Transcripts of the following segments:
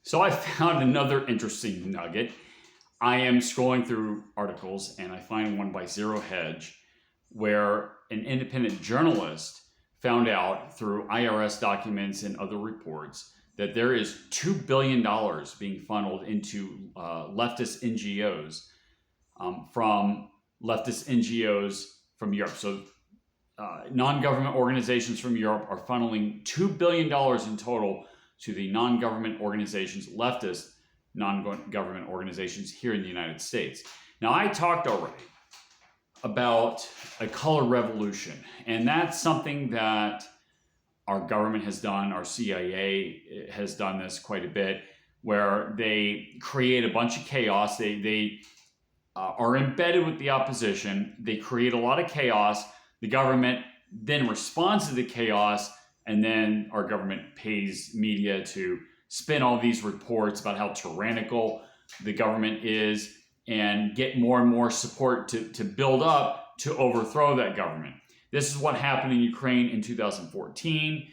So I found another interesting nugget. I am scrolling through articles and I find one by Zero Hedge where an independent journalist found out through IRS documents and other reports that there is $2 billion being funneled into leftist NGOs from Europe. So non-government organizations from Europe are funneling $2 billion in total to the non-government organizations, leftist non-government organizations here in the United States. Now, I talked already about a color revolution, and that's something that our government has done. Our CIA has done this quite a bit, where they create a bunch of chaos. They are embedded with the opposition. They create a lot of chaos. The government then responds to the chaos, and then our government pays media to spin all these reports about how tyrannical the government is and get more and more support to build up to overthrow that government. This is what happened in Ukraine in 2014.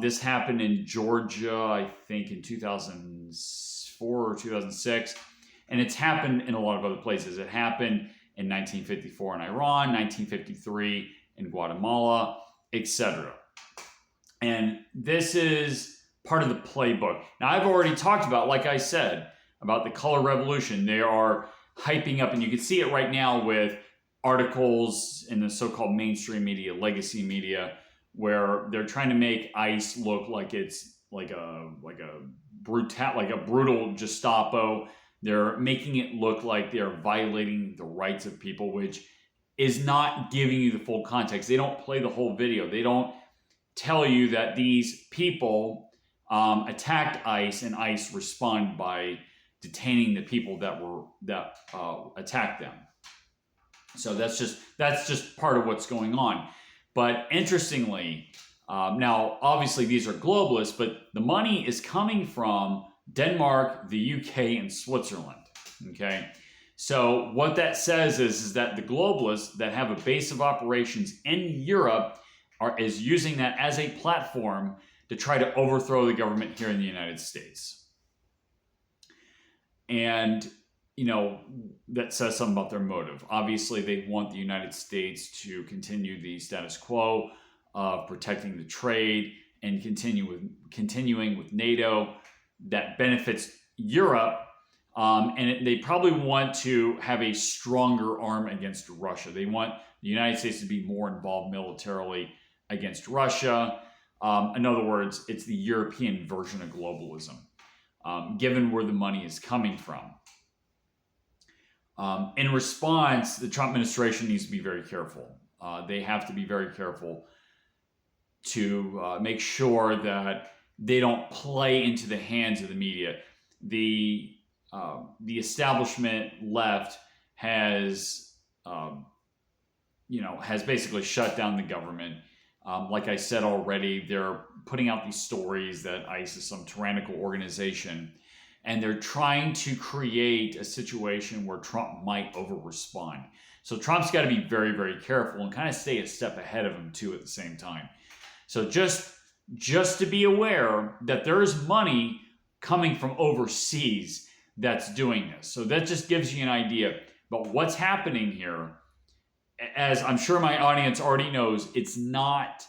This happened in Georgia, I think, in 2004 or 2006. And it's happened in a lot of other places. It happened in 1954 in Iran, 1953 in Guatemala, etc. And this is part of the playbook. Now, I've already talked about, like I said, about the color revolution. They are hyping up, and you can see it right now with articles in the so-called mainstream media, legacy media, where they're trying to make ICE look like it's like a brutal Gestapo. They're making it look like they're violating the rights of people, which is not giving you the full context. They don't play the whole video. They don't tell you that these people attacked ICE, and ICE respond by detaining the people that attacked them. So that's just part of what's going on. But interestingly, now obviously these are globalists, but the money is coming from Denmark, the UK, and Switzerland. Okay, so what that says is that the globalists that have a base of operations in Europe is using that as a platform to try to overthrow the government here in the United States. And, you know, that says something about their motive. Obviously, they want the United States to continue the status quo of protecting the trade and continuing with NATO that benefits Europe. They probably want to have a stronger arm against Russia. They want the United States to be more involved militarily against Russia. In other words, it's the European version of globalism, given where the money is coming from. In response, the Trump administration needs to be very careful. They have to be very careful to make sure that they don't play into the hands of the media. The establishment left has basically shut down the government. Like I said already, they're putting out these stories that ICE is some tyrannical organization, and they're trying to create a situation where Trump might over-respond. So Trump's got to be very, very careful and kind of stay a step ahead of him too at the same time. So just to be aware that there is money coming from overseas that's doing this. So that just gives you an idea. But what's happening here, as I'm sure my audience already knows, it's not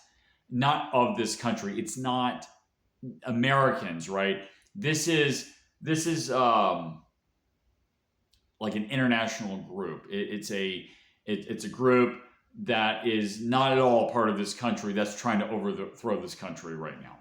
of this country. It's not Americans, right? This is like an international group. It's a group that is not at all part of this country that's trying to overthrow this country right now.